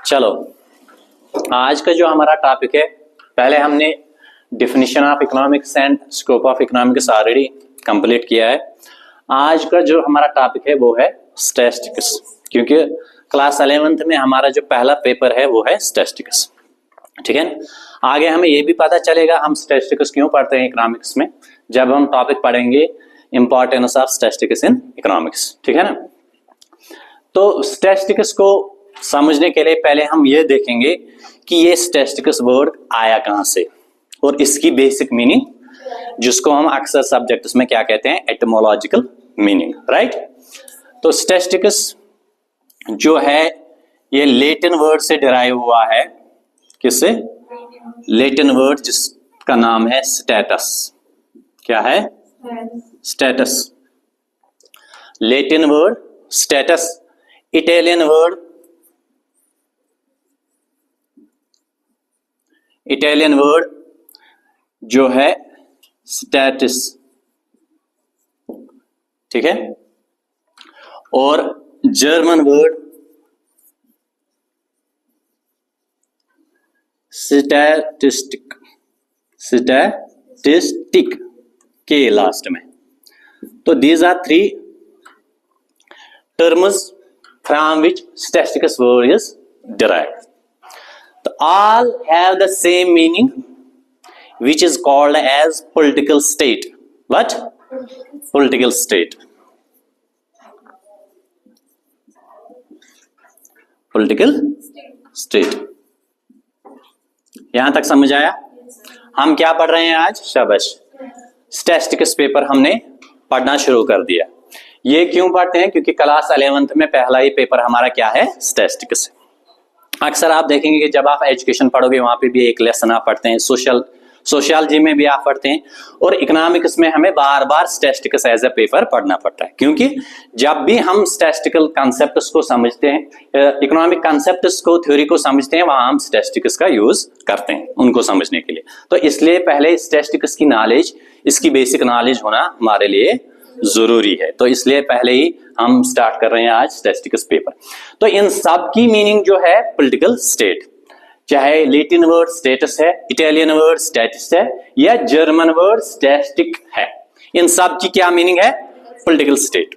चलो आज का जो हमारा टॉपिक है, पहले हमने definition of economics and scope of economics already complete किया है। आज का जो हमारा टॉपिक है वो है स्टैटिस्टिक्स, क्योंकि क्लास 11th में हमारा जो पहला पेपर है वो है स्टैटिस्टिक्स। ठीक है, आगे हमें ये भी पता चलेगा हम स्टैटिस्टिक्स क्यों पढ़ते हैं इकोनॉमिक्स में, जब हम टॉपिक पढ़ेंगे importance of statistics in economics. ठीक है ना। तो स्टैटिस्टिक्स को समझने के लिए पहले हम ये देखेंगे कि ये स्टैटिस्टिक्स वर्ड आया कहां से और इसकी बेसिक मीनिंग, जिसको हम अक्सर सब्जेक्ट्स में क्या कहते हैं, एटिमोलॉजिकल मीनिंग। राइट। तो स्टैटिस्टिक्स जो है ये लैटिन वर्ड से डिराइव हुआ है। किससे? लैटिन वर्ड जिसका नाम है स्टेटस। क्या है? Status. Latin word status, Italian word जो है स्टैटिस। ठीक है। और जर्मन वर्ड स्टैटिस्टिक के लास्ट में। तो these are three terms from which statistics word is derived. So all have the same meaning, which is called as political state. What? Political state. Political state. यहां तक समझ आया? हम क्या पढ़ रहे हैं आज? शाबाश, स्टैटिस्टिक्स पेपर हमने पढ़ना शुरू कर दिया। ये क्यों पढ़ते हैं? क्योंकि क्लास 11th में पहला ही पेपर हमारा क्या है? स्टैटिस्टिक्स। अक्सर आप देखेंगे कि जब आप एजुकेशन पढ़ोगे वहां पे भी एक लेसन आप पढ़ते हैं, सोशियोलॉजी में भी आप पढ़ते हैं, और इकोनॉमिक्स में हमें बार बार स्टैटिस्टिक्स एज ए पेपर पढ़ना पड़ता है। क्योंकि जब भी हम स्टैटिस्टिकल कॉन्सेप्ट्स को समझते हैं, इकोनॉमिक कॉन्सेप्ट्स को, थ्योरी को समझते हैं, वहां हम स्टैटिस्टिक्स का यूज करते हैं उनको समझने के लिए। तो इसलिए पहले स्टैटिस्टिक्स की नॉलेज, इसकी बेसिक नॉलेज होना हमारे लिए जरूरी है। तो इसलिए पहले ही हम स्टार्ट कर रहे हैं आज स्टैटिस्टिक्स पेपर। तो इन सब की मीनिंग जो है पॉलिटिकल स्टेट, चाहे लैटिन वर्ड स्टेटस है, इटालियन वर्ड स्टैटिस है, या जर्मन वर्ड स्टैटिस्टिक है, इन सब की क्या मीनिंग है? Political state.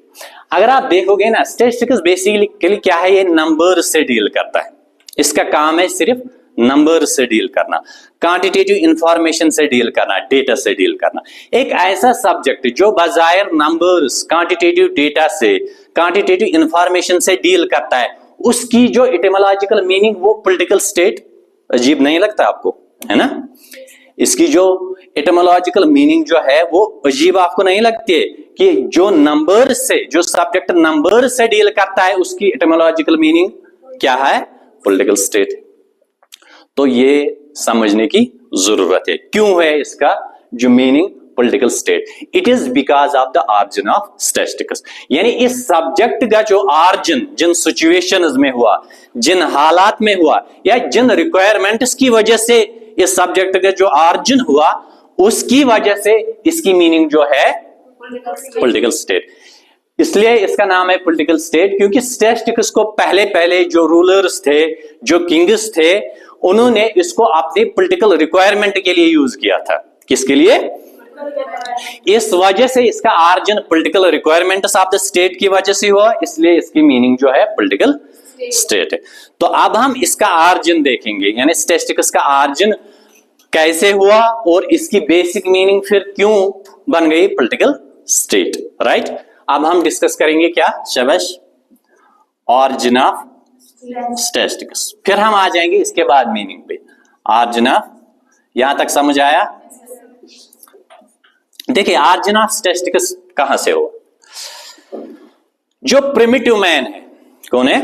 अगर आप देखोगे ना, स्टैटिस्टिक्स बेसिकली क्या है? ये नंबर से डील करता है। इसका काम है सिर्फ नंबर से डील करना, क्वांटिटेटिव इंफॉर्मेशन से डील करना, डेटा से डील करना। एक ऐसा सब्जेक्ट जो बजाय नंबर्स, क्वांटिटेटिव डेटा से, क्वांटिटेटिव इंफॉर्मेशन से डील करता है, उसकी जो एटिमोलॉजिकल मीनिंग वो पॉलिटिकल स्टेट। अजीब नहीं लगता आपको? है ना। इसकी जो एटिमोलॉजिकल मीनिंग जो है वो अजीब आपको नहीं लगती है कि जो नंबर से, जो सब्जेक्ट नंबर से डील करता है, उसकी एटिमोलॉजिकल मीनिंग क्या है? Political state. तो ये समझने की जरूरत है, क्यों है इसका जो meaning political state. It is because of the origin of statistics, यानी इस सब्जेक्ट का जो ऑरिजिन, जिन सिचुएशंस में हुआ, जिन हालात में हुआ, या जिन रिक्वायरमेंट्स की वजह से इस सब्जेक्ट का जो ऑरिजिन हुआ, उसकी वजह से इसकी मीनिंग जो है पॉलिटिकल स्टेट। इसलिए इसका नाम है पॉलिटिकल स्टेट, क्योंकि स्टैटिस्टिक्स को पहले जो रूलर्स थे, जो किंग्स थे, उन्होंने इसको अपनी पॉलिटिकल रिक्वायरमेंट के लिए यूज किया था। किसके लिए? इस वजह से इसका origin political requirements of the state की वजह से हुआ, इसलिए इसकी मीनिंग जो है पॉलिटिकल स्टेट है। तो अब हम इसका ऑरिजिन देखेंगे, यानी स्टैटिस्टिक्स का ऑरिजिन कैसे हुआ और इसकी बेसिक मीनिंग फिर क्यों बन गई पॉलिटिकल स्टेट। राइट। अब हम डिस्कस करेंगे क्या? शाबाश, ऑरिजिन ऑफ स्टैटिस्टिक्स। फिर हम आ जाएंगे इसके बाद मीनिंग पे। ऑरिजिन ऑफ, यहां तक समझ आया? देखिए, ऑरिजिन ऑफ स्टैटिस्टिक्स कहां से हुआ? जो प्रिमिटिव मैन है, कौन है?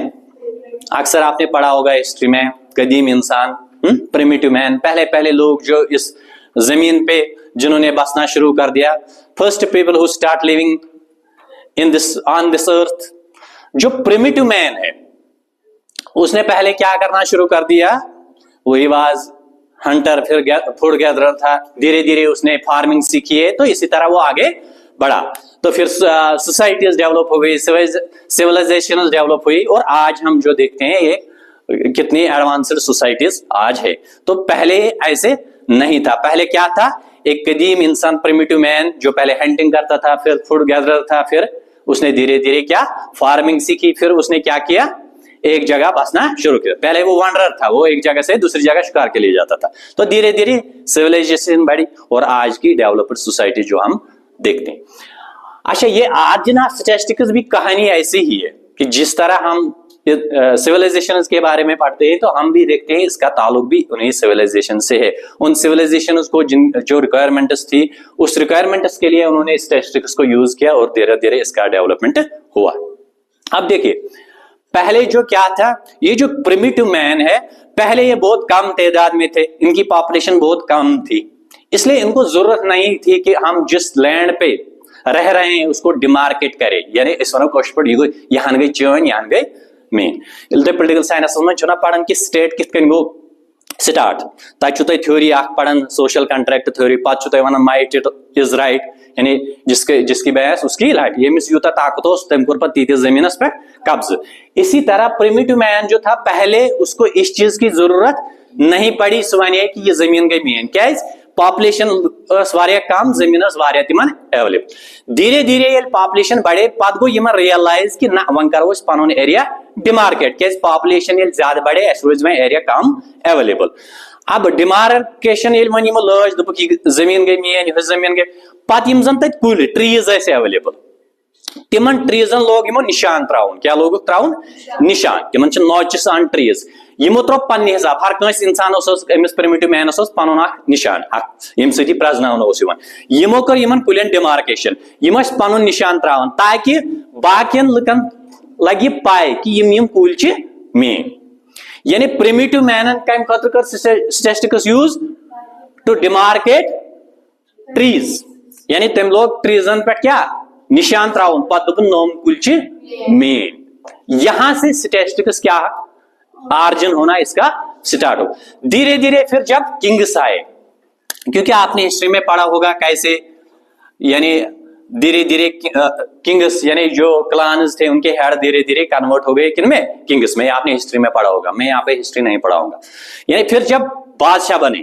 अक्सर आपने पढ़ा होगा हिस्ट्री में, कदीम इंसान, प्रिमिटिव मैन, पहले लोग जो इस जमीन पे जिन्होंने बसना शुरू कर दिया, first people who start living in this on this earth. जो प्रिमिटिव मैन है उसने पहले क्या करना शुरू कर दिया? वही वाज हंटर, फिर फूड गैदरर था, धीरे धीरे उसने फार्मिंग सीखी है, तो इसी तरह वो आगे बढ़ा। तो फिर सोसाइटीज डेवलप हो गई, सिविलाइजेशन डेवलप हुई, और आज हम जो देखते हैं ये कितनी एडवांस्ड सोसाइटीज आज है। तो पहले ऐसे नहीं था। पहले क्या था, एक कदीम इंसान प्रिमिटिव मैन जो पहले हंटिंग करता था, फिर फूड गैदरर था, फिर उसने धीरे धीरे क्या फार्मिंग सीखी, फिर उसने क्या किया एक जगह बसना शुरू किया। पहले वो वंडरर था, वो एक जगह से दूसरी जगह शिकार के लिए जाता था। तो धीरे धीरे सिविलाइजेशन बढ़ी और आज की डेवलप्ड सोसाइटी जो हम देखते हैं। अच्छा, ये आज ना स्टैटिस्टिक्स भी कहानी ऐसी ही है कि जिस तरह हम सिविलाइजेशन के बारे में पढ़ते हैं तो हम भी देखते हैं इसका ताल्लुक भी उन्हीं सिविलाइजेशन से है। उन सिविलाइजेशन को जो रिक्वायरमेंट्स थी उस रिक्वायरमेंट्स के लिए उन्होंने स्टैटिस्टिक्स को यूज किया और धीरे धीरे इसका डेवलपमेंट हुआ। अब देखिए, पहले जो क्या था, ये जो प्रिमिटिव मैन है पहले ये बहुत कम तादाद में थे, इनकी पॉपुलेशन बहुत कम थी, इसलिए इनको जरूरत नहीं थी कि हम जिस लैंड पे रह रहे हैं उसको डिमार्केट करें। यानी इस यहाँ गई चोन यहाँ गई मेन पोलिटिकल साइंस में पढ़ान कि स्टेट कित गो स्टार्ट, तक थ्योरी पढ़ान सोशल कंट्रैक्ट थ्योरी, पे one might it is right, यानी जिसकी बहस उसकी लाइट, यमिस यूता ताकत तम कोर तीस जमीनस पे कब्ज। इसी तरह प्रिमिटिव मैन जो था पहले उसको इस चीज की जरूरत नहीं पड़ी, सो वन कि ये जमीन गई मेन, क्या पॉपुलेशन कम, जमीन तिमन अवेलेबल। धीरे धीरे ये पॉपुलेशन बढ़े पत गो यमन रियलाइज कि ना वन करो पन एरिया डिमार्केट, क्या पॉपुलेशन ये ज्यादा बढ़े रोज वह एरिया कम अवेलेबल। अब डिमार्केशन वन लज दोपक जमीन गई मेन, यह जमीन गई, पत जन तक कुल ट्रीज अवेलेबल तिमन ट्रीजन लोग यमो निशान त्राउन, क्या लोग त्राउन निशान, तिमन नॉचेस ऑन ट्रीज, यमो त्रो पन्ने हिसाब हर कंस इंसान अमिस प्रिमिटिव मैनस पनुन निशान यम सती प्रजन यमो कर यमन कुलियन डिमार्केशन, यम पनुन निशान त्रावन ताकि बाकियन लुकन लगे पाए कि यम कुल मेन। यानी प्रिमिटिव मैनन कम खतर कर statistics use to demarcate trees, यानी तम लोग ट्रीजन पे क्या निशान त्राउन पत नोम कुल मेन। यहां से स्टैटिस्टिक्स क्या आर्जन होना इसका स्टार्ट हो। धीरे धीरे फिर जब किंग्स आए, क्योंकि आपने हिस्ट्री में पढ़ा होगा कैसे यानी धीरे धीरे किंग्स यानी जो क्लान्स थे उनके हेड धीरे धीरे कन्वर्ट हो गए किनमें, किंग्स में। आपने हिस्ट्री में पढ़ा होगा, मैं यहाँ पे हिस्ट्री नहीं पढ़ाऊंगा। यानी फिर जब बादशाह बने,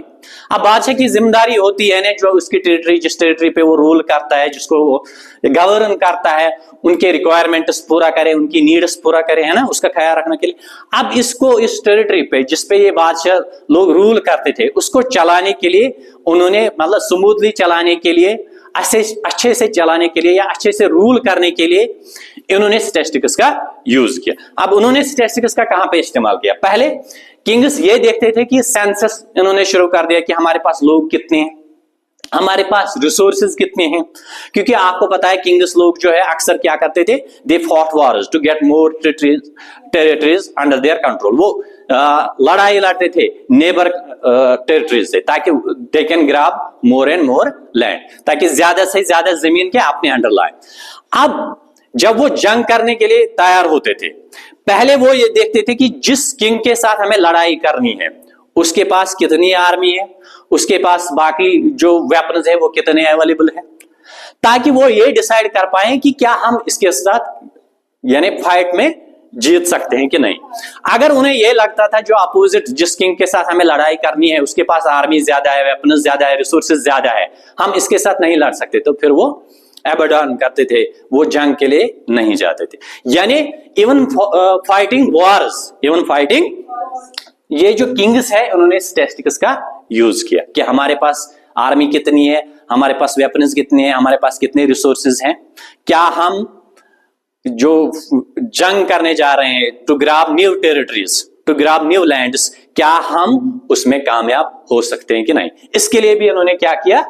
अब बादशाह की जिम्मेदारी होती है ना जो उसकी टेरिटरी, जिस टेरिटरी पे वो रूल करता है, जिसको वो गवर्न करता है, उनके रिक्वायरमेंट्स पूरा करे, उनकी नीड्स पूरा करे, है ना, उसका ख्याल रखने के लिए। अब इसको इस टेरिटरी पे जिसपे ये बादशाह लोग रूल करते थे उसको चलाने के लिए उन्होंने मतलब स्मूथली चलाने के लिए, अच्छे से चलाने के लिए या अच्छे से रूल करने के लिए इन्होंने स्टैटिस्टिक्स का यूज किया। अब उन्होंने स्टैटिस्टिक्स का कहां पे इस्तेमाल किया, पहले किंग्स ये देखते थे कि सेंसस इन्होंने शुरू कर दिया कि हमारे पास लोग कितने हैं, हमारे पास रिसोर्सेज कितने हैं। क्योंकि आपको पता है किंग्स लोग जो है अक्सर क्या करते थे, they fought wars to get more territories under their control. वो लड़ाई लड़ते थे नेबर टेरिटरीज से ताकि they can grab more and more land, ताकि ज्यादा से ज्यादा जमीन के अपने अंडर लाए। अब जब वो जंग करने के लिए तैयार होते थे, पहले वो ये देखते थे कि जिस किंग के साथ हमें लड़ाई करनी है उसके पास कितनी आर्मी है, उसके पास बाकी जो वेपन्स है वो कितने अवेलेबल है, ताकि वो ये डिसाइड कर पाए कि क्या हम इसके साथ यानी फाइट में जीत सकते हैं कि नहीं। अगर उन्हें यह लगता था जो अपोजिट जिस किंग के साथ हमें लड़ाई करनी है उसके पास आर्मी ज्यादा है, वेपन्स ज्यादा है, रिसोर्सेज ज्यादा है, हम इसके साथ नहीं लड़ सकते, तो फिर वो एबडॉन करते थे, वो जंग के लिए नहीं जाते थे। यानी even fighting Wars, even fighting, ये जो किंग्स है उन्होंने स्टैटिस्टिक्स का यूज किया कि हमारे पास आर्मी कितनी है, हमारे पास वेपन्स कितने हैं, हमारे पास कितने रिसोर्सेज हैं, क्या हम जो जंग करने जा रहे हैं to grab new territories, to grab new lands, क्या हम उसमें कामयाब हो सकते हैं कि नहीं। इसके लिए भी उन्होंने क्या किया,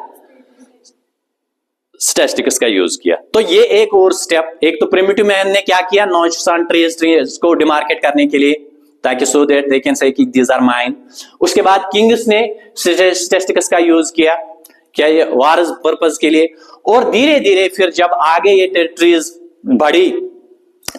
स्टैटिस्टिक्स का यूज किया। तो ये एक और स्टेप, एक तो प्रिमिटिव मैन ने क्या किया, नॉच ऑन ट्रीज को डिमार्केट करने के लिए ताकि so that they can say कि दीज आर माइन। उसके बाद किंग्स ने स्टैटिस्टिक्स का यूज किया क्या, ये वार्स पर्पस के लिए। और धीरे धीरे फिर जब आगे ये टेरिटरीज बढ़ी,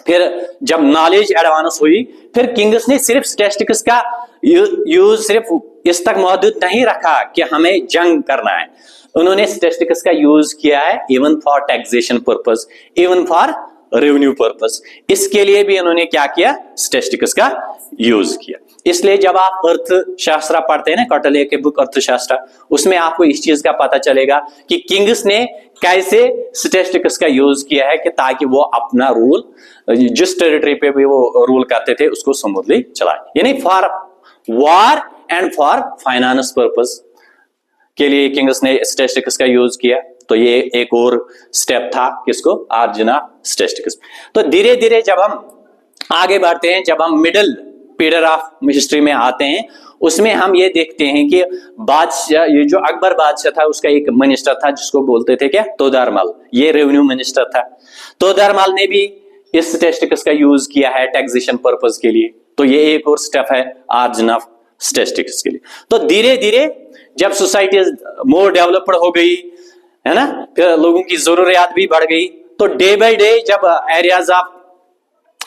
फिर जब नॉलेज एडवांस हुई, फिर किंग्स ने सिर्फ स्टैटिस्टिक्स का यूज सिर्फ इस तक महदूद नहीं रखा कि हमें जंग करना है, उन्होंने स्टैटिस्टिक्स का यूज किया है even for taxation purpose, even for revenue purpose. इसके लिए भी इन्होंने क्या किया, स्टैटिस्टिक्स का यूज किया। इसलिए जब आप अर्थशास्त्र पढ़ते हैं ना, कौटिल्य की बुक अर्थशास्त्र, उसमें आपको इस चीज का पता चलेगा कि किंग्स ने कैसे स्टैटिस्टिक्स का यूज किया है कि ताकि वो अपना रूल जिस टेरिटरी पे भी वो रूल करते थे उसको स्मूथली चलाए। यानी for war and for finance purpose के लिए किंग्स ने स्टैटिस्टिक्स का यूज किया। तो ये एक और स्टेप था किसको, ऑरिजिन ऑफ स्टैटिस्टिक्स। तो धीरे धीरे जब हम आगे बढ़ते हैं, जब हम मिडिल पीरियड ऑफ हिस्ट्री में आते हैं, उसमें हम ये देखते हैं कि बादशाह, ये जो अकबर बादशाह था उसका एक मिनिस्टर था जिसको बोलते थे क्या, तोदरमल। ये रेवेन्यू मिनिस्टर था। तोदरमल ने भी इस स्टैटिस्टिक्स का यूज किया है टैक्सेशन पर्पस के लिए। तो ये एक और स्टेप है ऑरिजिन ऑफ स्टैटिस्टिक्स के लिए। तो धीरे धीरे जब सोसाइटी मोर डेवलप्ड हो गई है ना, फिर लोगों की जरूरियात भी बढ़ गई, तो डे बाय डे जब एरियाज ऑफ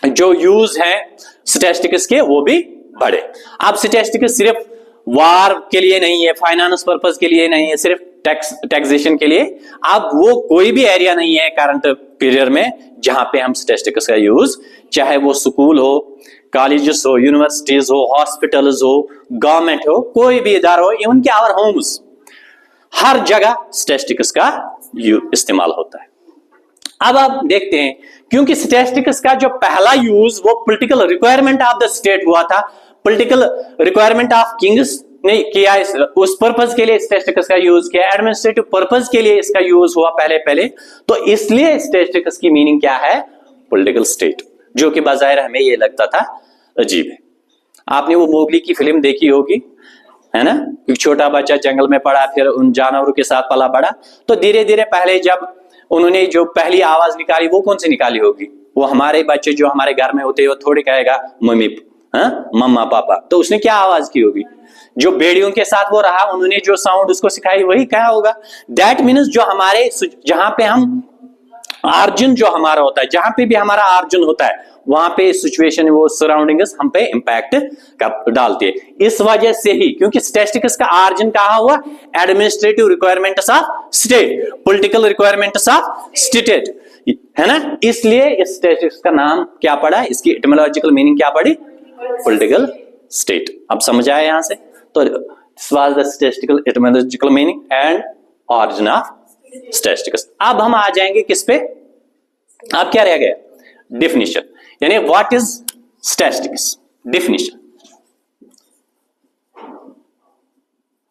जो यूज है स्टैटिस्टिक्स के वो भी बढ़े। अब स्टैटिस्टिक्स सिर्फ वार के लिए नहीं है, फाइनेंस पर्पस के लिए नहीं है, सिर्फ टैक्सेशन के लिए। अब वो कोई भी एरिया नहीं है करंट पीरियड में जहां पे हम स्टैटिस्टिक्स का यूज, चाहे वो स्कूल हो, कॉलेजेस हो, यूनिवर्सिटीज हो, हॉस्पिटल्स हो, गवर्नमेंट हो, कोई भी इदारा हो, इवन के आवर होम्स, हर जगह स्टैटिस्टिक्स का इस्तेमाल होता है। अब आप देखते हैं, क्योंकि स्टैटिस्टिक्स का जो पहला यूज वो political requirement of the state हुआ था, पॉलिटिकल रिक्वायरमेंट ऑफ किंग्स ने किया, उस पर्पस के लिए स्टैटिस्टिक्स का यूज किया, एडमिनिस्ट्रेटिव पर्पस के लिए इसका यूज हुआ पहले। तो इसलिए स्टैटिस्टिक्स की मीनिंग क्या है, पॉलिटिकल स्टेट, जो कि बाज़ाहिर हमें ये लगता था अजीब है। आपने वो मोगली की फिल्म देखी होगी, है ना, एक छोटा बच्चा जंगल में पड़ा, फिर उन जानवरों के साथ पला बड़ा। तो धीरे धीरे पहले जब उन्होंने जो पहली आवाज निकाली वो कौन सी निकाली होगी, वो हमारे बच्चे जो हमारे घर में होते हैं वो थोड़ी कहेगा मम्मी, मम्मा पापा, तो उसने क्या आवाज की होगी, जो बेड़ियों के साथ वो रहा, उन्होंने जो साउंड उसको सिखाई वही कहा होगा। दैट मीन्स जो हमारे, जहां पे हम आर्जन जो हमारा होता है, जहां पे भी हमारा आर्जन होता है, वहां पे सिचुएशन, वो सराउंडिंग्स हम पे इंपैक्ट डालती है। इस वजह से ही, क्योंकि स्टैटिस्टिक्स का आर्जन कहा हुआ, administrative requirements of state, political requirements of state, है ना, इसलिए इस स्टैटिस्टिक्स का नाम क्या पड़ा, इसकी एटिमोलॉजिकल मीनिंग क्या पड़ी, पॉलिटिकल स्टेट। अब समझ आया यहां से। तो this was the statistical etymological meaning and origin of statistics. अब हम आ जाएंगे किस पे, अब क्या रह गया, डिफिनीशन, यानी व्हाट इज स्टैटिस्टिक्स, डिफिनीशन।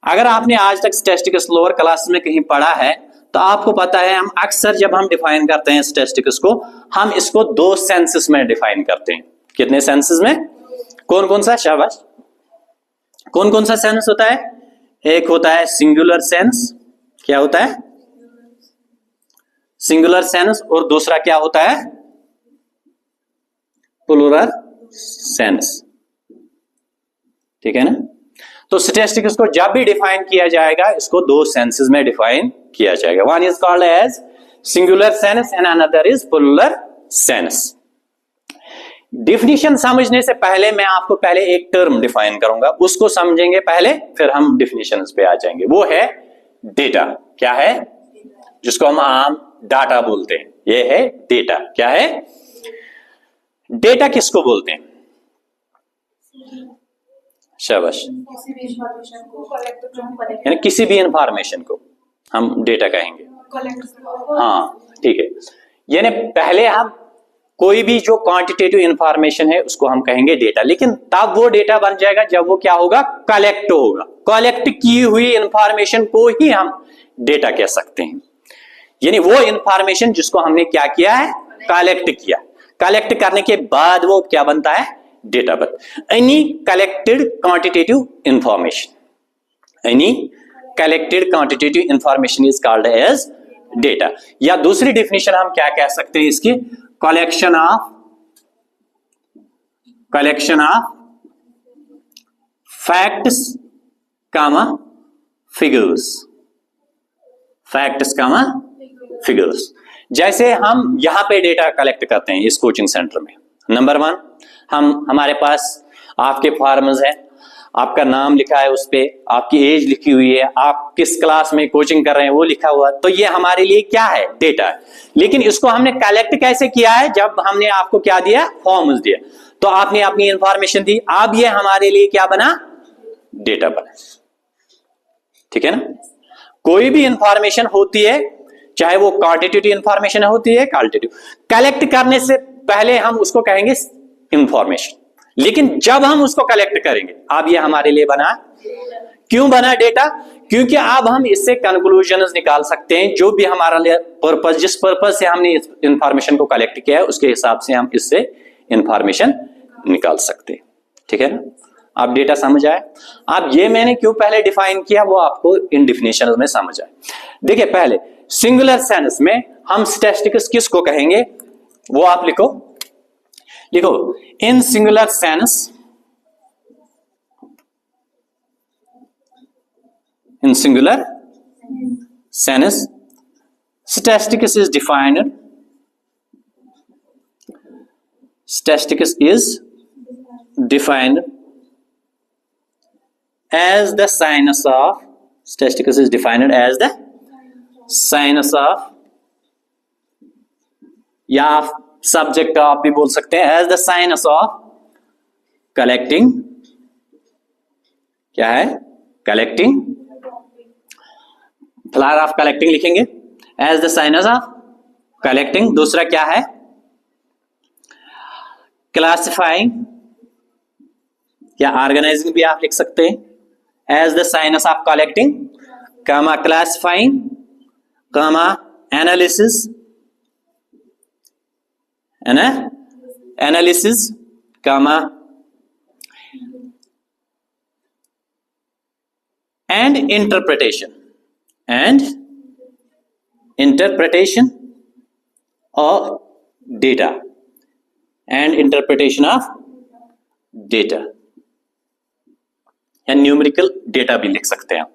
अगर आपने आज तक स्टैटिस्टिक्स लोअर क्लास में कहीं पढ़ा है तो आपको पता है, हम अक्सर जब हम डिफाइन करते हैं स्टैटिस्टिक्स को, हम इसको दो सेंसेस में डिफाइन करते हैं। कितने सेंसेस में, कौन कौन सा, शाबाश, कौन कौन सा सेंस होता है, एक होता है सिंगुलर सेंस, क्या होता है, सिंगुलर सेंस, और दूसरा क्या होता है, प्लूरल सेंस, ठीक है ना। तो स्टैटिस्टिक्स को जब भी डिफाइन किया जाएगा, इसको दो सेंसेस में डिफाइन किया जाएगा। One is called as singular sense and another is plural sense. Definition समझने से पहले मैं आपको पहले एक टर्म डिफाइन करूंगा, उसको समझेंगे पहले, फिर हम डिफिनीशंस पे आ जाएंगे। वो है डेटा। क्या है, जिसको हम आम डाटा बोलते हैं, ये है डेटा। क्या है, डेटा किसको बोलते हैं, शाबाश, यानी किसी भी इंफॉर्मेशन को हम डेटा कहेंगे। हाँ ठीक है, यानी पहले हम कोई भी जो क्वांटिटेटिव इंफॉर्मेशन है उसको हम कहेंगे डेटा, लेकिन तब वो डेटा बन जाएगा जब वो क्या होगा, कलेक्ट होगा। कलेक्ट की हुई इंफॉर्मेशन को ही हम डेटा कह सकते हैं, यानी वो इंफॉर्मेशन जिसको हमने क्या किया है, कलेक्ट किया। कलेक्ट करने के बाद वो क्या बनता है, डेटा बनता। Any collected quantitative information, any collected quantitative information is called as data. या दूसरी डेफिनेशन हम क्या कह सकते हैं इसकी, collection of facts comma figures, facts comma figures. जैसे हम यहां पे डेटा कलेक्ट करते हैं इस कोचिंग सेंटर में, नंबर वन, हमारे पास आपके फार्मर्स हैं, आपका नाम लिखा है उस पे, आपकी एज लिखी हुई है, आप किस क्लास में कोचिंग कर रहे हैं वो लिखा हुआ, तो ये हमारे लिए क्या है, डेटा है। लेकिन इसको हमने कलेक्ट कैसे किया है, जब हमने आपको क्या दिया, फॉर्म्स दिया, तो आपने अपनी इंफॉर्मेशन दी, अब ये हमारे लिए क्या बना, डेटा बना। ठीक है ना। कोई भी इंफॉर्मेशन होती है, चाहे वो क्वांटिटेटिव इंफॉर्मेशन होती है, क्वालिटेटिव, कलेक्ट करने से पहले हम उसको कहेंगे इंफॉर्मेशन, लेकिन जब हम उसको कलेक्ट करेंगे, अब ये हमारे लिए बना, क्यों बना डेटा, क्योंकि अब हम इससे कंक्लूजन्स निकाल सकते हैं, जो भी हमारा पर्पस, जिस पर्पस से हमने इस इंफॉर्मेशन को कलेक्ट किया है उसके हिसाब से हम इससे इंफॉर्मेशन निकाल सकते हैं। ठीक है ना। आप डेटा समझ आए। अब ये मैंने क्यों पहले डिफाइन किया वो आपको इन डिफिनेशन में समझ आए। देखिए पहले सिंगुलर सेंस में हम स्टैटिस्टिक्स किसको कहेंगे, वो आप लिखो, इन singular sense, in singular sense statistics is defined, statistics is defined as the science of, statistics is defined as the science of, या सब्जेक्ट आप भी बोल सकते हैं, as the science of collecting, क्या है, कलेक्टिंग, फ्लावर ऑफ कलेक्टिंग लिखेंगे, as the science of collecting. दूसरा क्या है, क्लासिफाइंग या ऑर्गेनाइजिंग भी आप लिख सकते हैं, as the science of collecting, comma classifying, comma analysis, है ना, analysis, comma and interpretation, and interpretation of data, and interpretation of data, या न्यूमेरिकल डेटा भी लिख सकते हैं।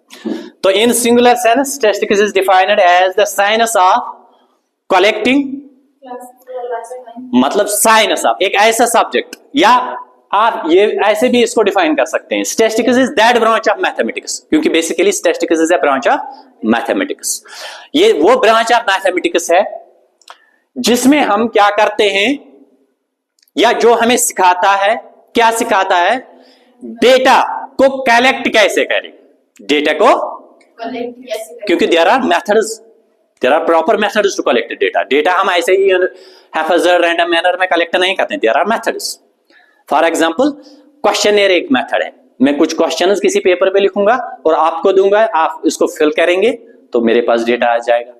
तो in singular sense statistics is defined as the science of collecting, मतलब science of एक ऐसा सब्जेक्ट, या आप ये ऐसे भी इसको डिफाइन कर सकते हैं, statistics is that branch of mathematics, क्योंकि basically statistics is a branch of mathematics. ये वो ब्रांच ऑफ मैथमेटिक्स है जिसमें हम क्या करते हैं, या जो हमें सिखाता है, क्या सिखाता है, डेटा को कलेक्ट कैसे करें, डेटा को कलेक्ट कैसे करें, क्योंकि there are methods, there are proper methods to collect data. Data हम ऐसे ही हैफेजर्ड रैंडम मैनर में कलेक्ट नहीं करते, देयर आर मेथड्स। फॉर एग्जांपल क्वेश्चनर एक मेथड है, मैं कुछ क्वेश्चंस किसी पेपर पे लिखूंगा और आपको दूंगा, आप इसको फिल करेंगे तो मेरे पास डेटा आ जाएगा।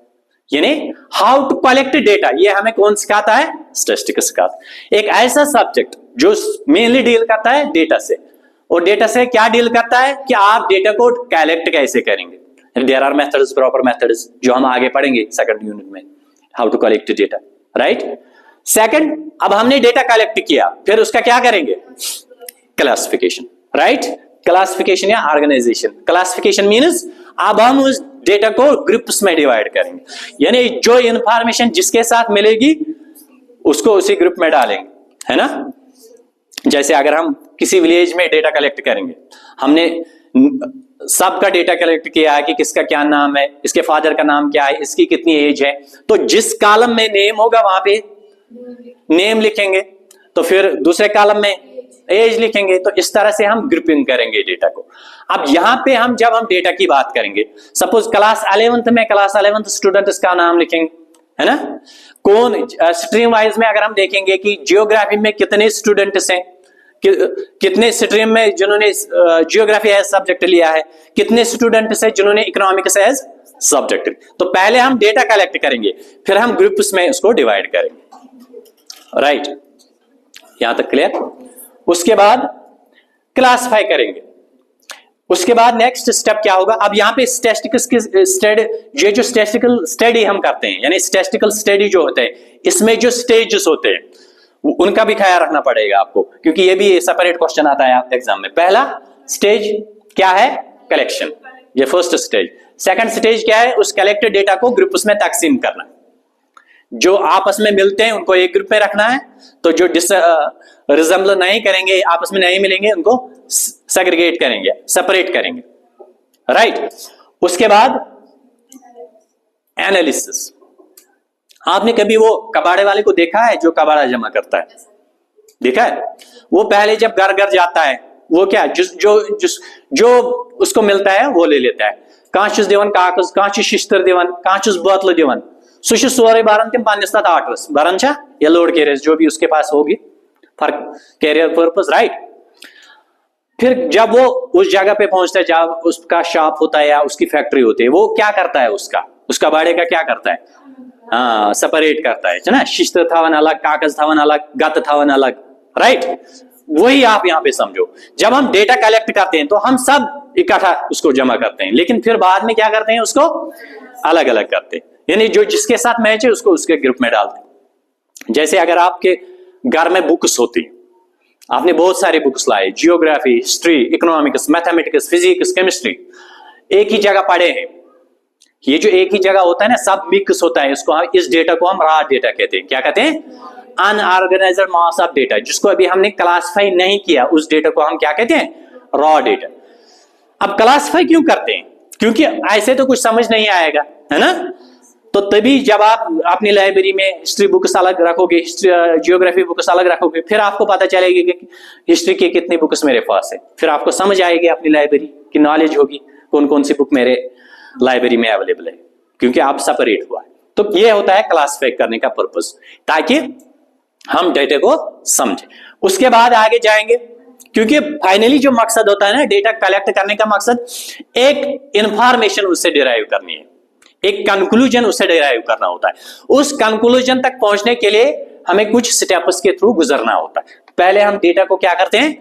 यानी हाउ टू कलेक्ट डेटा, ये हमें कौन सिखाता है, स्टैटिस्टिक्स सिखाता है। एक ऐसा सब्जेक्ट जो मेनली डील करता है डेटा से, और डेटा से क्या डील करता है कि आप डेटा को कलेक्ट कैसे करेंगे। There are methods, proper methods, जो हम आगे पढ़ेंगे सेकंड यूनिट में, how to collect data, right. Second, अब हमने डेटा कलेक्ट किया, फिर उसका क्या करेंगे, क्लासिफिकेशन, राइट। क्लासिफिकेशन या ऑर्गेनाइजेशन। क्लासिफिकेशन मीन्स अब हम उस डेटा को ग्रुप्स में डिवाइड करेंगे, यानी जो इंफॉर्मेशन जिसके साथ मिलेगी उसको उसी ग्रुप में डालेंगे, है ना। जैसे अगर हम किसी विलेज में डेटा कलेक्ट करेंगे, हमने सबका डेटा कलेक्ट किया है कि किसका क्या नाम है, इसके फादर का नाम क्या है, इसकी कितनी एज है, तो जिस कॉलम में नेम होगा वहां पे नेम लिखेंगे, तो फिर दूसरे कॉलम में एज लिखेंगे, तो इस तरह से हम ग्रुपिंग करेंगे डेटा को। अब यहां पे हम जब हम डेटा की बात करेंगे, सपोज क्लास 11th में क्लास 11th स्टूडेंट का नाम लिखेंगे, है ना। कौन स्ट्रीम वाइज में अगर हम देखेंगे कि जियोग्राफी में कितने स्टूडेंट्स हैं, कितने स्ट्रीम में जिन्होंने जियोग्राफी एज सब्जेक्ट लिया है, कितने स्टूडेंट्स हैं जिन्होंने इकोनॉमिक्स एज सब्जेक्ट, तो पहले हम डेटा कलेक्ट करेंगे, फिर हम ग्रुप्स में उसको डिवाइड करेंगे, राइट। यहां तक क्लियर। उसके बाद क्लासिफाई करेंगे, उसके बाद नेक्स्ट स्टेप क्या होगा, अब यहां पे स्टैटिस्टिक्स की स्टडी, ये जो स्टैटिस्टिकल स्टडी हम करते हैं, यानी स्टैटिस्टिकल स्टडी जो होते हैं, इसमें जो स्टेजेस होते हैं उनका भी ख्याल रखना पड़ेगा आपको, क्योंकि ये भी सेपरेट क्वेश्चन आता है एग्जाम में। पहला स्टेज क्या है, कलेक्शन, ये फर्स्ट स्टेज। सेकंड स्टेज क्या है, उस कलेक्टेड डेटा को ग्रुप्स में तकसीम करना, जो आपस में मिलते हैं उनको एक ग्रुप में रखना है, तो जो रिजेंबल नहीं करेंगे, आपस में नहीं मिलेंगे, उनको सेग्रीगेट करेंगे, सेपरेट करेंगे, राइट। उसके बाद एनालिसिस। आपने कभी वो कबाड़े वाले को देखा है जो कबाड़ा जमा करता है? देखा है? वो पहले जब घर घर जाता है, वो क्या जो उसको मिलता है वो ले लेता है। कांचुस दिवन कागज, कांचुस शिस्तर दिवन, कांचुस बोतल दिवन, सुश सोरे बारन तिम पानिस तत आटवस बारन छा या लोड कैरियर जो भी उसके पास होगी फॉर कैरियर पर्पस, राइट। फिर जब वो उस जगह पे पहुंचता है जहां उसका शॉप होता है या उसकी फैक्ट्री होती है, वो क्या करता है? उसका बाड़े का क्या करता है? हाँ, सेपरेट करता है ना। शिस्त थावन अलग, कागज थावन अलग, गत थावन अलग, राइट। वही आप यहां पे समझो। जब हम डेटा कलेक्ट करते हैं तो हम सब इकट्ठा उसको जमा करते हैं, लेकिन फिर बाद में क्या करते हैं? उसको अलग अलग करते हैं, यानी जो जिसके साथ मैच है उसको उसके ग्रुप में डालते हैं। जैसे अगर आपके घर में बुक्स होती, आपने बहुत सारी बुक्स लाए, geography, history, economics, mathematics, physics, chemistry, एक ही जगह पढ़े हैं। ये जो एक ही जगह होता है ना, सब मिक्स होता है, इसको इस डेटा को हम रॉ डेटा कहते हैं। क्या कहते हैं? अनऑर्गेनाइज्ड मास ऑफ डेटा, जिसको अभी हमने क्लासिफाई नहीं किया, उस डेटा को हम क्या कहते हैं? Raw data. अब क्लासिफाई क्यों करते हैं? क्योंकि ऐसे तो कुछ समझ नहीं आएगा, है ना। तो तभी जब आप अपनी लाइब्रेरी में हिस्ट्री बुक्स अलग रखोगे, जियोग्राफी बुक्स अलग रखोगे, फिर आपको पता चलेगी कि हिस्ट्री की कितनी बुक्स मेरे पास है। फिर आपको समझ आएगी अपनी लाइब्रेरी की, नॉलेज होगी कौन कौन सी बुक मेरे लाइब्रेरी में अवेलेबल है, क्योंकि आप सेपरेट हुआ है। तो ये होता है क्लासिफाई करने का पर्पस, ताकि हम डेटा को समझे। उसके बाद आगे जाएंगे, क्योंकि फाइनली जो मकसद होता है ना डेटा कलेक्ट करने का मकसद, एक इंफॉर्मेशन उससे डिराइव करनी है, एक कंक्लूजन उससे डिराइव करना होता है। उस कंक्लूजन तक पहुंचने के लिए हमें कुछ स्टेप्स के थ्रू गुजरना होता है। पहले हम डेटा को क्या करते हैं,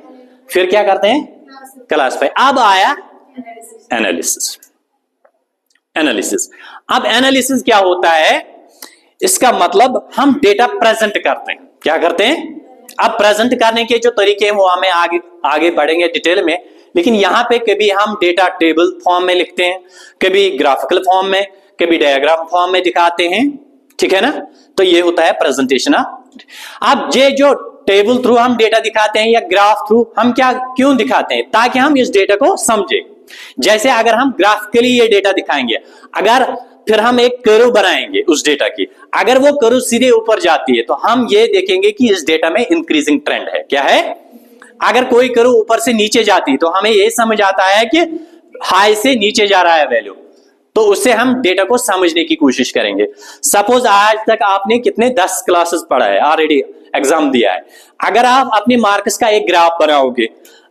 फिर क्या करते हैं? क्लासिफाई। अब आया एनालिसिस। एनालिसिस। अब एनालिसिस क्या होता है? इसका मतलब हम डेटा प्रेजेंट करते हैं। क्या करते हैं? अब प्रेजेंट करने के जो तरीके हैं वो हमें आगे बढ़ेंगे डिटेल में, लेकिन यहां पे कभी हम डेटा टेबल फॉर्म में लिखते हैं, कभी ग्राफिकल फॉर्म में, कभी डायग्राम फॉर्म में दिखाते हैं, ठीक है ना। तो ये होता है प्रेजेंटेशन। अब ये जो टेबल थ्रू हम डेटा दिखाते हैं या ग्राफ थ्रू हम क्या क्यों दिखाते हैं? ताकि हम इस डेटा को समझे। जैसे अगर हम ग्राफिकली ये डेटा दिखाएंगे, अगर फिर हम एक कर्व बनाएंगे उस डेटा की, अगर वो कर्व सीधे ऊपर जाती है तो हम ये देखेंगे कि इस डेटा में इंक्रीजिंग ट्रेंड है। क्या है? अगर कोई कर्व ऊपर से नीचे जाती है तो हमें ये समझ आता है कि हाई से नीचे जा रहा है वैल्यू, तो उससे हम डेटा को समझने की कोशिश करेंगे। सपोज आज तक आपने कितने 10 क्लासेस पढ़ा है, ऑलरेडी एग्जाम दिया है। अगर आप अपने मार्क्स का एक ग्राफ बनाओगे,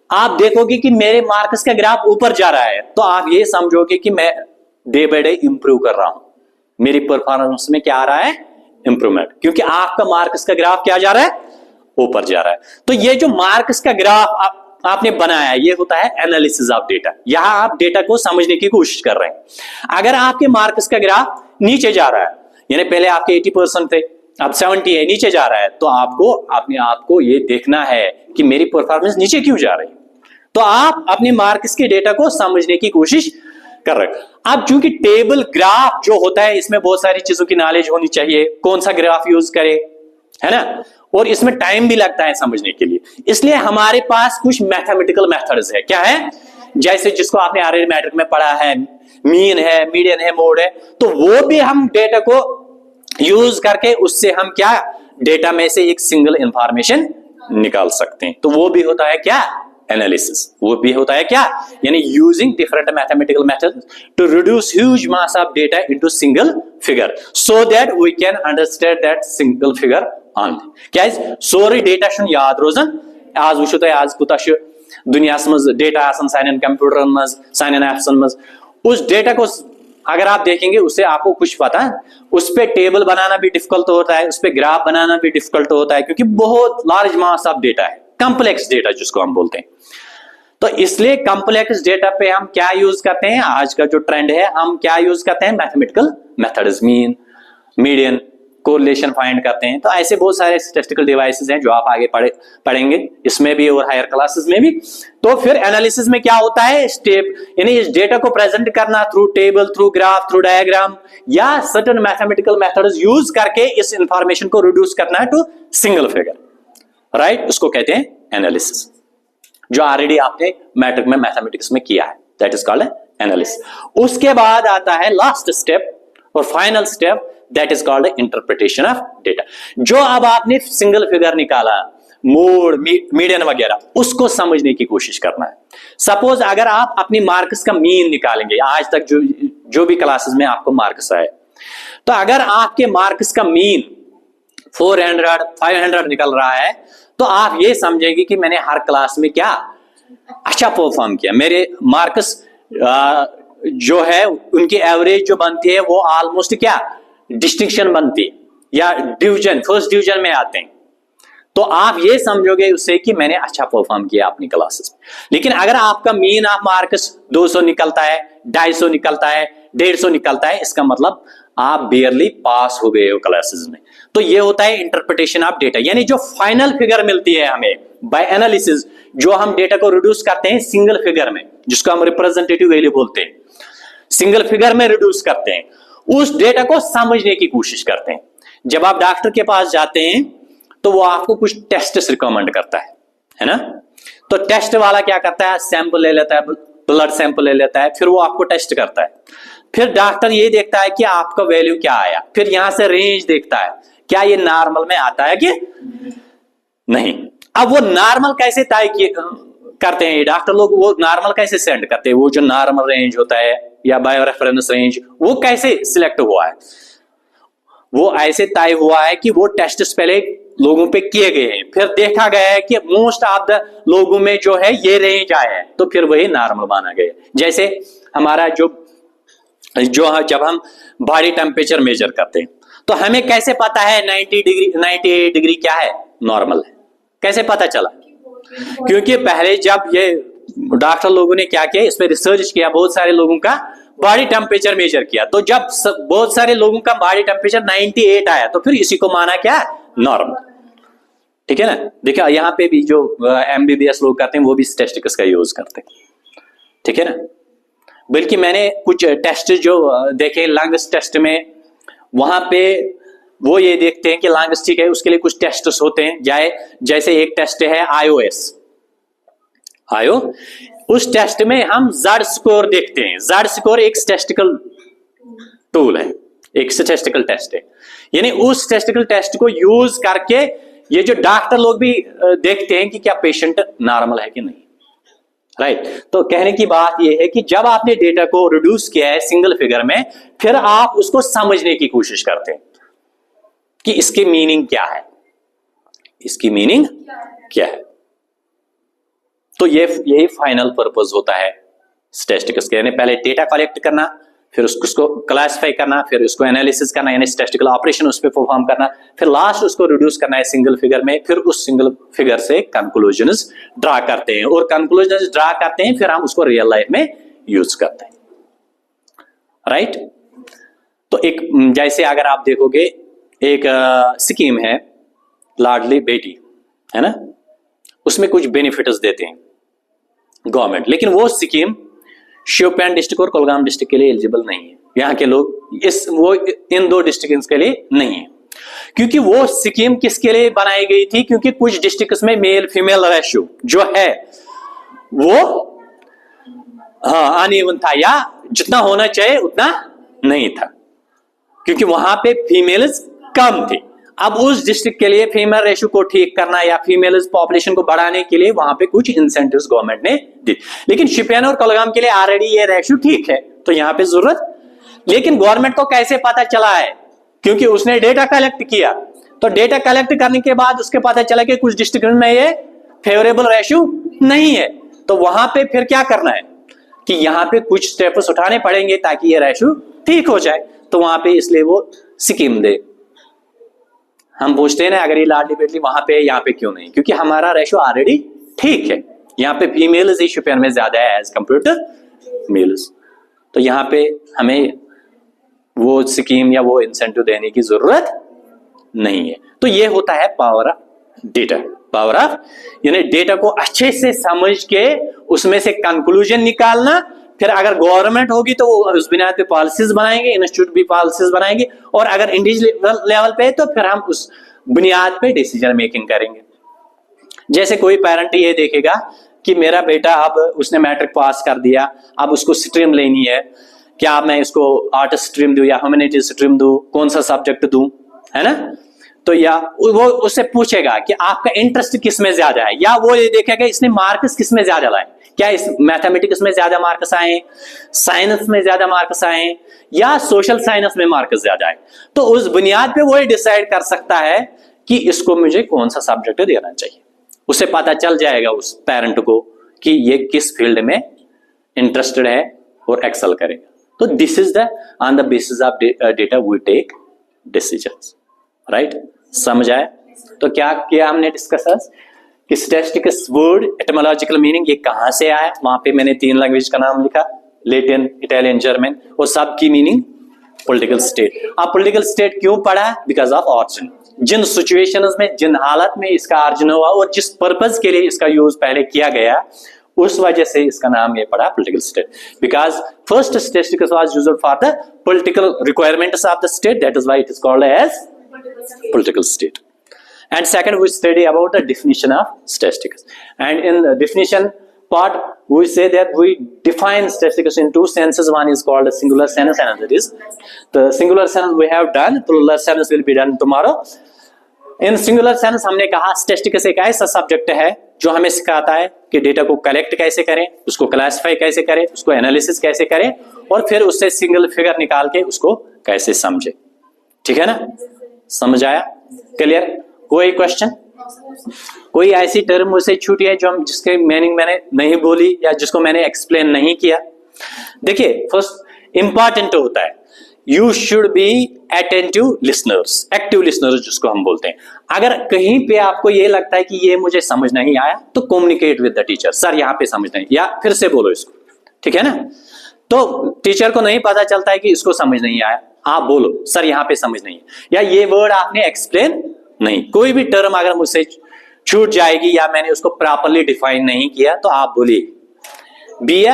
आप देखोगे कि मेरे मार्क्स का ग्राफ ऊपर जा रहा है, तो आप ये समझोगे कि मैं डे बाय डे इंप्रूव कर रहा हूं, मेरी परफॉर्मेंस में क्या आ रहा है? इंप्रूवमेंट, क्योंकि आपका मार्क्स का ग्राफ क्या जा रहा है? ऊपर जा रहा है। तो ये जो मार्क्स का ग्राफ आपने बनाया है, ये होता है एनालिसिस ऑफ डेटा। यहां आप डेटा को समझने की कोशिश कर रहे हैं। अगर आपके मार्क्स का ग्राफ नीचे जा रहा है, यानी पहले आपके 80% थे, अब 70 है, नीचे जा रहा है, तो आपको अपने आप को ये देखना है कि मेरी परफॉर्मेंस नीचे क्यों जा रही है। तो आप अपने मार्क्स के डेटा को समझने की कोशिश कर रहे हैं। अब चूंकि टेबल ग्राफ जो होता है, इसमें बहुत सारी चीजों की नॉलेज होनी चाहिए, कौन सा ग्राफ यूज करें, है ना, और इसमें टाइम भी लगता है समझने के लिए। इसलिए हमारे पास कुछ मैथमेटिकल मेथड्स है। क्या है? जैसे जिसको आपने अरिथमेटिक में पढ़ा है, मीन है, मीडियन है, मोड है, तो वो भी हम डेटा को यूज करके उससे हम क्या डेटा में से एक सिंगल इंफॉर्मेशन निकाल सकते हैं। तो वो भी होता है क्या? एनालिसिस। वो भी होता है क्या? यानी using different mathematical methods to reduce huge mass of data into single figure so that we can understand that single figure on. क्या सोरी डेटा शुन याद रोजन। आज वुचो तुम आज कुता दुनिया मज डेटा आसान साइन कंप्यूटर मज साइन एप्सन मज, उस डेटा को अगर आप देखेंगे उससे आपको कुछ पता है, उस पे टेबल बनाना भी डिफिकल्ट होता है, उस पे ग्राफ बनाना भी डिफिकल्ट होता है, क्योंकि बहुत लार्ज मास ऑफ डेटा है, कॉम्प्लेक्स डेटा जिसको हम बोलते हैं। तो इसलिए कॉम्प्लेक्स डेटा पे हम क्या यूज करते हैं? आज का जो ट्रेंड है, हम क्या यूज करते हैं? Mathematical methods, mean, median, correlation find करते हैं। तो ऐसे बहुत सारे स्टैटिस्टिकल डिवाइसेस हैं जो आप आगे पढ़ेंगे इसमें भी और हायर क्लासेस में भी। तो फिर एनालिसिस में क्या होता है? स्टेप, यानी इस डेटा को प्रेजेंट करना through table, through graph, through diagram या सर्टेन मैथमेटिकल मेथड्स यूज करके इस इंफॉर्मेशन को रिड्यूस करना है टू सिंगल फिगर, राइट? उसको कहते हैं एनालिसिस। जो ऑलरेडी आपने मैट्रिक में मैथमेटिक्स में किया है, दैट इज कॉल्ड एनालिसिस। उसके बाद आता है लास्ट स्टेप और final step, that is called interpretation of data. जो अब आपने सिंगल फिगर निकाला, मोड, मीडियन वगैरह, उसको समझने की कोशिश करना है। सपोज अगर आप अपनी मार्क्स का मीन निकालेंगे, आज तक जो भी क्लासेस में आपको मार्क्स आए, तो अगर आपके मार्क्स का मीन 400 500 निकल रहा है, तो आप ये समझेंगे कि मैंने हर क्लास में क्या अच्छा परफॉर्म किया। मेरे मार्क्स जो है उनकी एवरेज जो बनती है वो ऑलमोस्ट क्या डिस्टिंक्शन बनती है या डिवीजन, फर्स्ट डिवीजन में आते हैं। तो आप ये समझोगे उससे कि मैंने अच्छा परफॉर्म किया अपनी क्लासेस में। लेकिन अगर आपका मीन ऑफ मार्क्स 200 निकलता है, 250 निकलता है, 150 निकलता है, इसका मतलब आप बेयरली पास हो गए हो क्लासेस में। तो ये होता है इंटरप्रिटेशन ऑफ डेटा, यानी जो फाइनल फिगर मिलती है हमें बाय एनालिसिस, जो हम डेटा को रिड्यूस करते हैं सिंगल फिगर में, जिसको हम रिप्रेजेंटेटिव वैल्यू बोलते हैं, सिंगल फिगर में रिड्यूस करते हैं, उस डेटा को समझने की कोशिश करते हैं। जब आप डॉक्टर के पास जाते हैं तो वो आपको कुछ टेस्ट रिकमेंड करता है ना। तो टेस्ट वाला क्या करता है, सैंपल ले लेता है, ब्लड सैंपल ले लेता है, फिर वो आपको टेस्ट करता है। फिर डॉक्टर ये देखता है कि आपका वैल्यू क्या आया, फिर यहां से रेंज देखता है क्या ये नॉर्मल में आता है कि नहीं। अब वो नॉर्मल कैसे तय करते हैं डॉक्टर लोग, वो नॉर्मल कैसे सेंड करते हैं, वो जो नॉर्मल रेंज होता है या बायो रेफरेंस रेंज, वो कैसे सिलेक्ट हुआ है, वो ऐसे तय हुआ है कि वो टेस्ट पहले लोगों पे किए गए हैं, फिर देखा गया है कि मोस्ट ऑफ द लोगों में जो है ये रेंज आया है, तो फिर वही नॉर्मल माना गया। जैसे हमारा जो जब हम बॉडी टेम्परेचर मेजर करते हैं, तो हमें कैसे पता है 90 डिग्री 98 डिग्री क्या है, नॉर्मल है, कैसे पता चला? क्योंकि पहले जब ये डॉक्टर लोगों ने क्या किया, इस पर रिसर्च किया, बहुत सारे लोगों का बॉडी टेम्परेचर मेजर किया, तो जब बहुत सारे लोगों का बॉडी टेम्परेचर 98 आया, तो फिर इसी को माना क्या, नॉर्मल। ठीक है ना। देखिए यहाँ पे भी जो MBBS लोग करते हैं वो भी स्टैटिस्टिक्स का यूज करते हैं, ठीक है ना। बल्कि मैंने कुछ टेस्ट जो देखे लंग्स टेस्ट में, वहां पे वो ये देखते हैं कि लंग्स ठीक है, उसके लिए कुछ टेस्ट होते हैं। जैसे एक टेस्ट है आयो, उस टेस्ट में हम जेड स्कोर देखते हैं। जेड स्कोर एक स्टैटिस्टिकल टूल है, एक स्टैटिस्टिकल टेस्ट है, यानी उस स्टैटिस्टिकल टेस्ट को यूज करके ये जो डॉक्टर लोग भी देखते हैं कि क्या पेशेंट नॉर्मल है कि नहीं, राइट। तो कहने की बात यह है कि जब आपने डेटा को रिड्यूस किया है सिंगल फिगर में, फिर आप उसको समझने की कोशिश करते हैं कि इसकी मीनिंग क्या है, इसकी मीनिंग क्या है। तो यही फाइनल पर्पस होता है स्टैटिस्टिक्स के, यानी पहले डेटा कलेक्ट करना, फिर उसको क्लासिफाई करना, फिर उसको एनालिसिस करना, यानी स्टैटिस्टिकल ऑपरेशन उस पर परफॉर्म करना, फिर लास्ट उसको रिड्यूस करना है सिंगल फिगर में, फिर उस सिंगल फिगर से कंक्लूजन्स ड्रा करते हैं, और कंक्लूजन्स ड्रा करते हैं फिर हम उसको रियल लाइफ में यूज करते हैं, राइट। तो एक जैसे अगर आप देखोगे एक स्कीम है लाडली बेटी, है ना, उसमें कुछ बेनिफिट्स देते हैं गवर्नमेंट, लेकिन वो स्कीम शिवपैन डिस्ट्रिक्ट और कुलगाम डिस्ट्रिक्ट के लिए एलिजिबल नहीं है। यहाँ के लोग इन दो डिस्ट्रिक्ट के लिए नहीं है, क्योंकि वो स्कीम किसके लिए बनाई गई थी, क्योंकि कुछ डिस्ट्रिक्ट्स में मेल फीमेल रेशियो जो है वो अनइवन था, या जितना होना चाहिए उतना नहीं था, क्योंकि वहां पे फीमेल्स कम थे। अब उस डिस्ट्रिक्ट के लिए फीमेल रेशियो को ठीक करना या फीमेल पॉपुलेशन को बढ़ाने के लिए वहां पे कुछ इंसेंटिव्स गवर्नमेंट ने दी, लेकिन शिपियान और कुलगाम के लिए ऑलरेडी ये रेशियो ठीक है, तो यहाँ पे जरूरत। लेकिन गवर्नमेंट को कैसे पता चला है, क्योंकि उसने डेटा कलेक्ट किया, तो डेटा कलेक्ट करने के बाद उसके पता चला कि कुछ डिस्ट्रिक्ट में ये फेवरेबल रेशियो नहीं है, तो वहां पे फिर क्या करना है कि यहाँ पे कुछ स्टेप्स उठाने पड़ेंगे ताकि ये रेशियो ठीक हो जाए। तो वहां पे इसलिए वो स्कीम दे। हम पूछते हैं ना, अगर ये लाडली बेटली वहां पे यहाँ पे क्यों नहीं, क्योंकि हमारा रेशियो ऑलरेडी ठीक है, यहाँ पे फीमेल्स ही शिपियन में ज्यादा है एज कंपेयर टू मेल्स, तो यहाँ पे हमें वो स्कीम या वो इंसेंटिव देने की जरूरत नहीं है। तो ये होता है power of data, power of यानी डेटा को अच्छे से समझ के उसमें से कंक्लूजन निकालना, फिर अगर गवर्नमेंट होगी तो वो उस बुनियाद पे पॉलिसीज बनाएंगे, इंस्टीट्यूट भी पॉलिसीज बनाएंगे, और अगर इंडिविजुअल लेवल पे तो फिर हम उस बुनियाद पे डिसीजन मेकिंग करेंगे। जैसे कोई पेरेंट ये देखेगा कि मेरा बेटा अब उसने मैट्रिक पास कर दिया, अब उसको स्ट्रीम लेनी है, क्या मैं इसको आर्ट स्ट्रीम दूं या ह्यूमैनिटीज स्ट्रीम दूं, कौन सा सब्जेक्ट दूं, है ना। तो या वो उससे पूछेगा कि आपका इंटरेस्ट किस में ज्यादा है, या वो ये देखेगा इसने मार्क्स किस में ज्यादा लाए, क्या इस मैथमेटिक्स में ज्यादा मार्क्स आए, साइंस में ज्यादा मार्क्स आए, या सोशल साइंस में मार्क्स ज्यादा आए। तो उस बुनियाद पे वो डिसाइड कर सकता है कि इसको मुझे कौन सा सब्जेक्ट देना चाहिए। उसे पता चल जाएगा उस पेरेंट को कि ये किस फील्ड में इंटरेस्टेड है और एक्सेल करेगा। तो this is the on the basis of data we take decisions, right. समझ आया। तो क्या किया हमने डिस्कस कि स्टैटिस्टिक्स वर्ड एटिमोलॉजिकल मीनिंग ये कहां से आया, वहां पे मैंने 3 लैंग्वेज का नाम लिखा, लैटिन, इटालियन, जर्मन, और सब की मीनिंग पॉलिटिकल स्टेट। अब पॉलिटिकल स्टेट क्यों पढ़ा? बिकॉज ऑफ ऑरिजिन, जिन सिचुएशंस में, जिन हालत में इसका ऑरिजिन हुआ और जिस पर्पज के लिए इसका यूज पहले किया गया, उस वजह से इसका नाम ये पड़ा political state. Because first statistics was used for the political requirements of the state, that is why it is called as political state. And second, we study about the definition of statistics. And in the definition part, we say that we define statistics in 2 senses. One is called a singular sentence, and another is the singular sentence we have done. Plural sentence will be done tomorrow. In singular sentence, हमने कहा statistics एक ऐसा subject है जो हमें सिखाता है कि डेटा को कलेक्ट कैसे करें, उसको क्लासिफाई कैसे करें, उसको एनालिसिस कैसे करें, और फिर उससे सिंगल फिगर निकाल के उसको कैसे समझे। ठीक है ना, समझ आया, क्लियर। कोई क्वेश्चन, कोई ऐसी टर्म मुझसे छूटी है जो हम जिसके मीनिंग मैंने नहीं बोली या जिसको मैंने एक्सप्लेन नहीं किया? देखिए, फर्स्ट इंपॉर्टेंट होता है you should be attentive listeners, active listeners जिसको हम बोलते हैं। अगर कहीं पे आपको ये लगता है कि ये मुझे समझ नहीं आया, तो communicate with the teacher, sir यहाँ पे समझ नहीं, या फिर से बोलो इसको, ठीक है ना। तो टीचर को नहीं पता चलता है कि इसको समझ नहीं आया, आप बोलो सर यहाँ पे समझ नहीं है, या ये वर्ड आपने एक्सप्लेन नहीं। कोई भी टर्म अगर मुझसे छूट जाएगी या मैंने उसको प्रॉपर्ली डिफाइन नहीं किया, तो आप बोलिए be a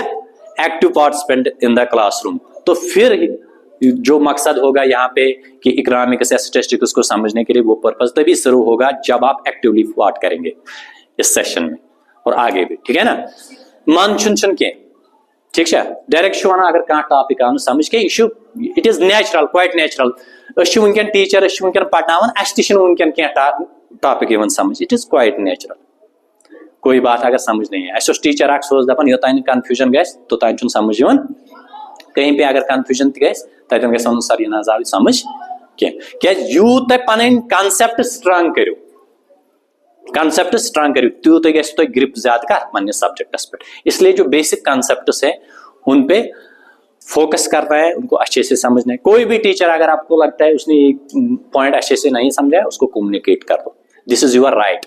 active participant in the classroom. तो फिर जो मकसद होगा यहाँ पे कि इकोनॉमिक्स या स्टैटिस्टिक्स को समझने के लिए, वो पर्पस तभी शुरू होगा जब आप एक्टिवली पार्ट करेंगे इस सेशन में और आगे भी, ठीक है ना। मन चुन चुन के, ठीक है, डायरेक्ट शुवाना अगर कहाँ टॉपिक आनु समझ के इशू, it is natural, quite natural. अशु वुनकन टीचर अशु वुनकन पढ़नावन अशु वुनकन क्या टॉपिक इवन समझ, इट इज क्वाइट नेचुरल। कोई बात अगर समझ नहीं है, अस टीचर अख सोच दपान योतान कंफ्यूजन गस तो तान चुन समझ यवन, कहीं पे अगर कंफ्यूजन गस ततन गस वन सर ये ना जाव समझ क्या यूत पन कॉन्सेप्ट स्ट्रांग करो, कॉन्सेप्ट स्ट्रांग करो, त्यूत गस तो ग्रिप ज्यादा कर पन्ने सब्जेक्ट्स पे। इसलिए जो बेसिक कॉन्सेप्ट्स है उन पे फोकस करना है, उनको अच्छे से समझना है। कोई भी टीचर अगर आपको लगता है उसने एक पॉइंट अच्छे से नहीं समझा है, उसको कम्युनिकेट कर दो, this is your right,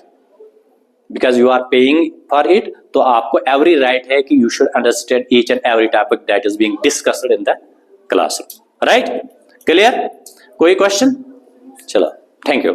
because you are paying for it. तो आपको एवरी राइट है कि you should understand each and every topic that is being discussed in the classroom, right, clear. कोई क्वेश्चन? चलो, थैंक यू।